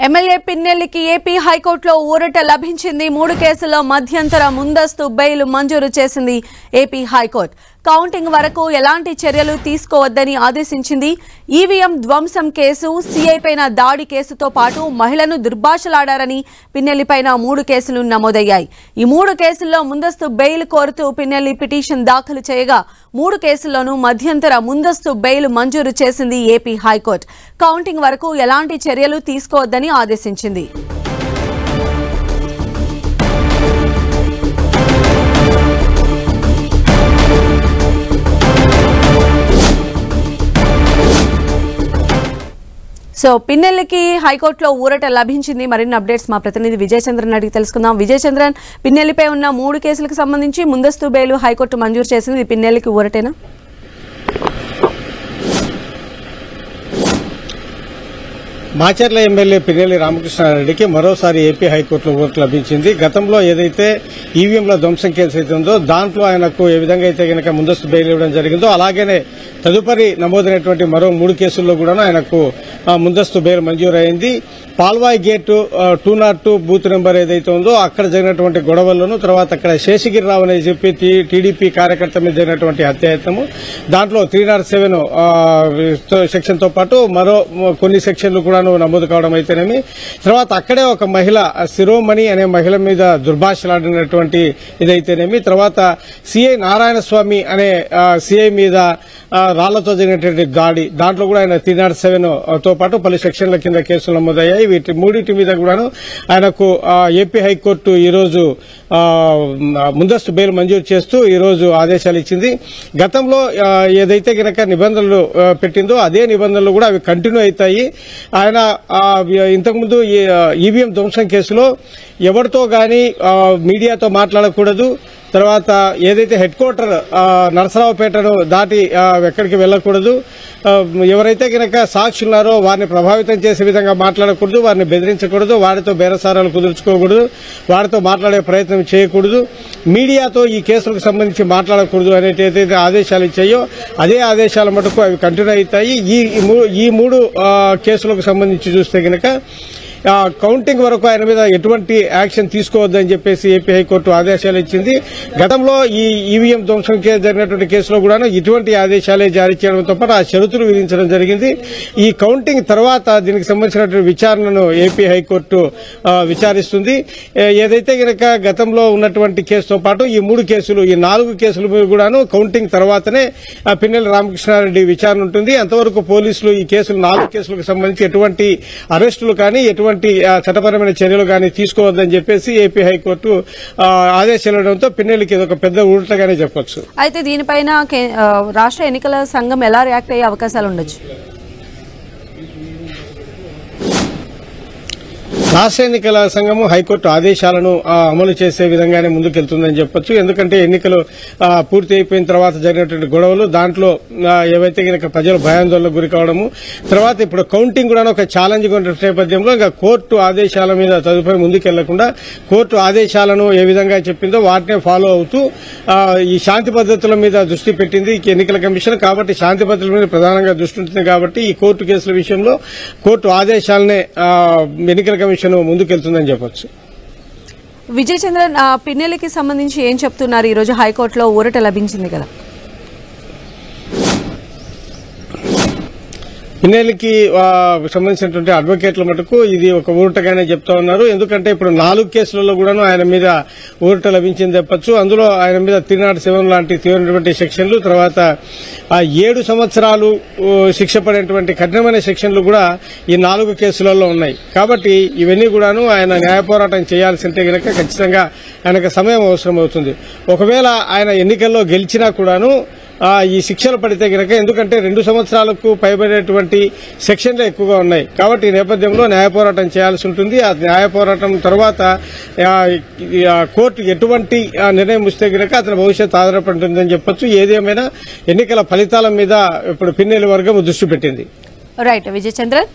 MLA పిన్నెల్లికి AP హైకోర్టులో ఊరట లభించింది. 3 కేసుల్లో మధ్యంతర ముందస్తు బెయిల్ మంజూరు చేసింది ఏపీ హైకోర్టు. కౌంటింగ్ వరకు ఎలాంటి చర్యలు తీసుకోవద్దని ఆదేశించింది. ఈవీఎం ధ్వంసం కేసు, సీఐ పైన దాడి కేసుతో పాటు మహిళను దుర్భాషలాడారని పిన్నెల్లిపైన 3 కేసులు నమోదయ్యాయి. ఈ 3 కేసుల్లో ముందస్తు బెయిల్ కోరుతూ పిన్నెల్లి పిటిషన్ దాఖలు చేయగా 3 కేసుల్లోనూ మధ్యంతర ముందస్తు బెయిల్ మంజూరు చేసింది ఏపీ హైకోర్టు. కౌంటింగ్ వరకు ఎలాంటి చర్యలు తీసుకోవద్దని ఆదేశించింది. సో పిన్నెల్లికి హైకోర్టులో ఊరట లభించింది. మరిన్ని అప్డేట్స్ మా ప్రతినిధి విజయ్ చంద్రన్ అడిగి తెలుసుకుందాం. విజయ్ చంద్రన్, పిన్నెల్లిపై ఉన్న 3 కేసులకు సంబంధించి ముందస్తు బెయిల్ హైకోర్టు మంజూరు చేసింది. పిన్నెల్లికి ఊరటేనా? మాచర్ల ఎమ్మెల్యే పిన్నెల్లి రామకృష్ణారెడ్డికి మరోసారి ఏపీ హైకోర్టులో ఊరట లభించింది. గతంలో ఏదైతే ఈవీఎంల ధ్వంసం కేసు అయితే ఉందో దాంట్లో ఆయనకు ఏ విధంగా అయితే గనక ముందస్తు బెయిల్ ఇవ్వడం జరిగిందో అలాగనే తదుపరి నమోదైనటువంటి మరో 3 కేసుల్లో కూడా ఆయనకు ముందస్తు బెయిల్ మంజూరైంది. పాల్వాయి గేటు 202 బూత్ నెంబర్ ఏదైతే ఉందో అక్కడ జరిగినటువంటి గొడవలను, తర్వాత అక్కడ శేషగిరిరావు అని చెప్పి టీడీపీ కార్యకర్త మీద జరిగినటువంటి హత్యాయత్నము, దాంట్లో 307 సెక్షన్ తో పాటు మరో కొన్ని సెక్షన్లు కూడా నమోదు కావడం అయితేనేమి, తర్వాత అక్కడే ఒక మహిళ శిరోమణి అనే మహిళ మీద దుర్భాషలాడినటువంటి ఇదైతేనేమి, తర్వాత సిఐ నారాయణ స్వామి అనే సిఐ మీద రాళ్లతో జరిగినటువంటి దాడి, దాంట్లో కూడా ఆయన 307 తో పాటు పలు సెక్షన్ల కింద కేసులు నమోదయ్యాయి. వీటి మూడింటి మీద కూడాను ఆయనకు ఏపీ హైకోర్టు ఈ రోజు ముందస్తు బెయిల్ మంజూరు చేస్తూ ఈ రోజు ఆదేశాలు ఇచ్చింది. గతంలో ఏదైతే గనక నిబంధనలు పెట్టిందో అదే నిబంధనలు కూడా అవి కంటిన్యూ అవుతాయి. ఆయన ఇంతకుముందు ఈవీఎం ధ్వంసం కేసులో ఎవరితో గాని మీడియాతో మాట్లాడకూడదు, తర్వాత ఏదైతే హెడ్ క్వార్టర్ నరసరావుపేటను దాటి ఎక్కడికి వెళ్లకూడదు, ఎవరైతే గనక సాక్షులున్నారో వారిని ప్రభావితం చేసే విధంగా మాట్లాడకూడదు, వారిని బెదిరించకూడదు, వారితో బేరసారాలు కుదుర్చుకోకూడదు, వారితో మాట్లాడే ప్రయత్నం చేయకూడదు, మీడియాతో ఈ కేసులకు సంబంధించి మాట్లాడకూడదు అనేటి ఏదైతే ఆదేశాలు ఇచ్చాయో అదే ఆదేశాల మటుకు అవి కంటిన్యూ అవుతాయి. ఈ 3 కేసులకు సంబంధించి చూస్తే గనక కౌంటింగ్ వరకు ఆయన మీద ఎటువంటి యాక్షన్ తీసుకోవద్దని చెప్పేసి ఏపీ హైకోర్టు ఆదేశాలు ఇచ్చింది. గతంలో ఈ ఈవీఎం ధ్వంసం జరిగినటువంటి కేసులో కూడా ఇటువంటి ఆదేశాలే జారీ చేయడంతో పాటు ఆ షరతులు విధించడం జరిగింది. ఈ కౌంటింగ్ తర్వాత దీనికి సంబంధించినటువంటి విచారణను ఏపీ హైకోర్టు విచారిస్తుంది. ఏదైతే గనక గతంలో ఉన్నటువంటి కేసుతో పాటు ఈ 3 కేసులు, ఈ 4 కేసులు కూడాను కౌంటింగ్ తర్వాతనే పిన్నెల్లి రామకృష్ణారెడ్డి విచారణ ఉంటుంది. అంతవరకు పోలీసులు ఈ కేసులు 4 కేసులకు సంబంధించి ఎటువంటి అరెస్టులు కానీ ఎటువంటి చట్టపరమైన చర్యలు కానీ తీసుకోవద్దని చెప్పేసి ఏపీ హైకోర్టు ఆదేశాలు ఇవ్వడంతో పిన్నెల్లికి ఇది ఒక పెద్ద ఊరటగానే చెప్పొచ్చు. అయితే దీనిపైన రాష్ట్ర ఎన్నికల సంఘం ఎలా రియాక్ట్ అయ్యే అవకాశాలు ఉండొచ్చు? రాష్ట్ర ఎన్నికల సంఘము హైకోర్టు ఆదేశాలను అమలు చేసే విధంగానే ముందుకెళ్తుందని చెప్పొచ్చు. ఎందుకంటే ఎన్నికలు పూర్తి అయిపోయిన తర్వాత జరిగినటువంటి గొడవలు, దాంట్లో ఏవైతే కనుక ప్రజలు భయాందోళనకు గురి కావడము, తర్వాత ఇప్పుడు కౌంటింగ్ కూడా ఒక ఛాలెంజ్ ఉన్న నేపథ్యంలో ఇంకా కోర్టు ఆదేశాల మీద తదుపరి ముందుకెళ్లకుండా కోర్టు ఆదేశాలను ఏ విధంగా చెప్పిందో వాటినే ఫాలో అవుతూ ఈ శాంతి పద్ధతుల మీద దృష్టి పెట్టింది ఎన్నికల కమిషన్. కాబట్టి శాంతి భద్రతల మీద ప్రధానంగా దృష్టి ఉంటుంది. కాబట్టి ఈ కోర్టు కేసుల విషయంలో కోర్టు ఆదేశాలనే ఎన్నికల కమిషన్ ముందుకెళ్తుందని చెప్పొచ్చు. విజయ్ చంద్రన్, పిన్నెల్లికి సంబంధించి ఏం చెప్తున్నారు? ఈ రోజు హైకోర్టులో ఊరట లభించింది కదా. పిన్నెల్లికి సంబంధించినటువంటి అడ్వకేట్ల మటుకు ఇది ఒక ఊరటగానే చెప్తా ఉన్నారు. ఎందుకంటే ఇప్పుడు 4 కేసులలో కూడాను ఆయన మీద ఊరట లభించింది చెప్పొచ్చు. అందులో ఆయన మీద 307 లాంటి తీవ్రమైనటువంటి సెక్షన్లు, తర్వాత 7 సంవత్సరాలు శిక్ష పడేటువంటి కఠినమైన సెక్షన్లు కూడా ఈ 4 కేసులలో ఉన్నాయి. కాబట్టి ఇవన్నీ కూడాను ఆయన న్యాయ పోరాటం చేయాల్సి ఉంటే గనక ఖచ్చితంగా ఆయనకు సమయం అవసరం అవుతుంది. ఒకవేళ ఆయన ఎన్నికల్లో గెలిచినా కూడాను ఈ శిక్షలు పడితే గనక, ఎందుకంటే 2 సంవత్సరాలకు పైబడేటువంటి సెక్షన్లు ఎక్కువగా ఉన్నాయి. కాబట్టి ఈ నేపథ్యంలో న్యాయ పోరాటం చేయాల్సి ఉంటుంది. ఆ న్యాయ పోరాటం తర్వాత కోర్టు ఎటువంటి నిర్ణయం ఇస్తే గనక అతని భవిష్యత్తు ఆధారపడుతుందని చెప్పొచ్చు. ఏదేమైనా ఎన్నికల ఫలితాల మీద ఇప్పుడు పిన్నెల్లి వర్గం దృష్టి పెట్టింది. రైట్ విజయ్ చంద్రన్.